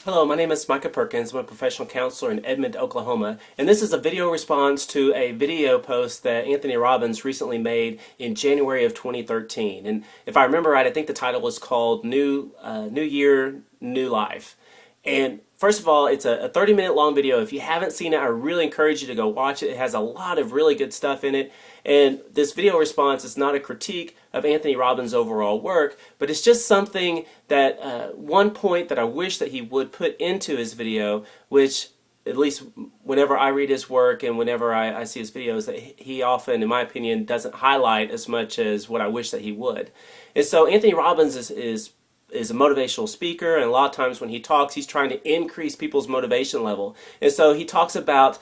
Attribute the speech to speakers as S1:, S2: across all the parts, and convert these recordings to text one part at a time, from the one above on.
S1: Hello, my name is Micah Perkins. I'm a professional counselor in Edmond, Oklahoma, and this is a video response to a video post that Anthony Robbins recently made in January of 2013. And if I remember right, I think the title was called New Year, New Life. And first of all, it's a 30-minute long video. If you haven't seen it, I really encourage you to go watch it. It has a lot of really good stuff in it. And this video response is not a critique of Anthony Robbins' overall work, but it's just something that, one point that I wish that he would put into his video, which at least whenever I read his work and whenever I see his videos, that he often, in my opinion, doesn't highlight as much as what I wish that he would. And so Anthony Robbins is a motivational speaker, and a lot of times when he talks, he's trying to increase people's motivation level. And so he talks about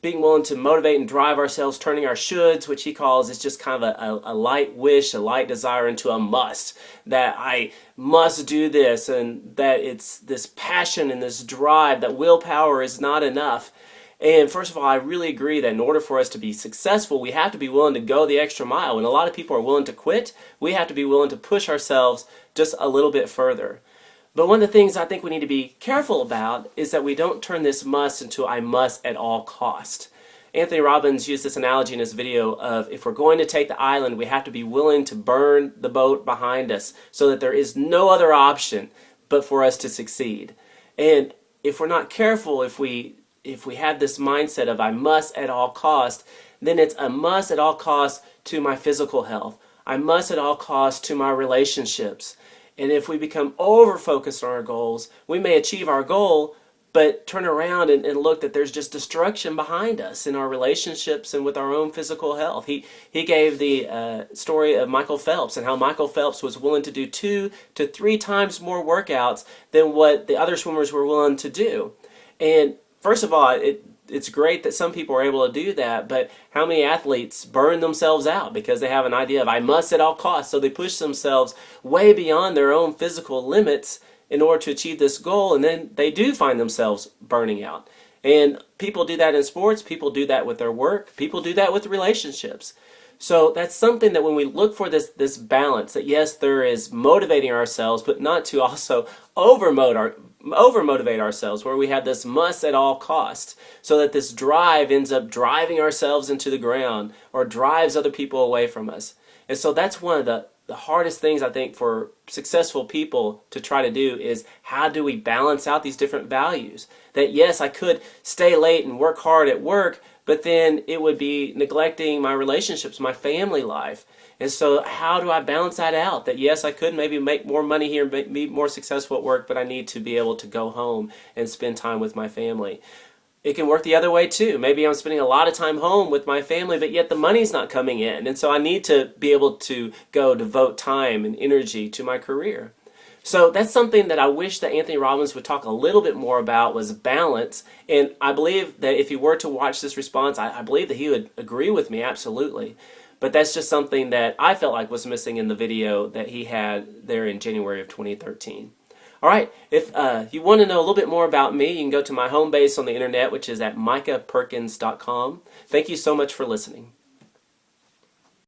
S1: being willing to motivate and drive ourselves, turning our shoulds, which he calls is just kind of a light wish, a light desire, into a must, that I must do this, and that it's this passion and this drive, that willpower is not enough. And first of all, I really agree that in order for us to be successful, we have to be willing to go the extra mile. When a lot of people are willing to quit, we have to be willing to push ourselves just a little bit further. But one of the things I think we need to be careful about is that we don't turn this must into I must at all cost. Anthony Robbins used this analogy in his video of, if we're going to take the island, we have to be willing to burn the boat behind us so that there is no other option but for us to succeed. And if we're not careful, if we have this mindset of I must at all cost, then it's a must at all cost to my physical health. I must at all cost to my relationships. And if we become over-focused on our goals, we may achieve our goal, but turn around and look that there's just destruction behind us in our relationships and with our own physical health. He gave the story of Michael Phelps and how Michael Phelps was willing to do 2 to 3 times more workouts than what the other swimmers were willing to do. And first of all, it's great that some people are able to do that, but how many athletes burn themselves out because they have an idea of I must at all costs, so they push themselves way beyond their own physical limits in order to achieve this goal, and then they do find themselves burning out. And people do that in sports, people do that with their work, people do that with relationships. So that's something that when we look for this balance, that yes, there is motivating ourselves, but not to also over-motivate ourselves, where we have this must at all costs, so that this drive ends up driving ourselves into the ground or drives other people away from us. And so that's one of the hardest things, I think, for successful people to try to do is, how do we balance out these different values? That yes, I could stay late and work hard at work, but then it would be neglecting my relationships, my family life. And so how do I balance that out? That yes, I could maybe make more money here, be more successful at work, but I need to be able to go home and spend time with my family. It can work the other way too. Maybe I'm spending a lot of time home with my family, but yet the money's not coming in. And so I need to be able to go devote time and energy to my career. So that's something that I wish that Anthony Robbins would talk a little bit more about, was balance. And I believe that if he were to watch this response, I believe that he would agree with me, absolutely. But that's just something that I felt like was missing in the video that he had there in January of 2013. All right, if you want to know a little bit more about me, you can go to my home base on the internet, which is at micahperkins.com. Thank you so much for listening.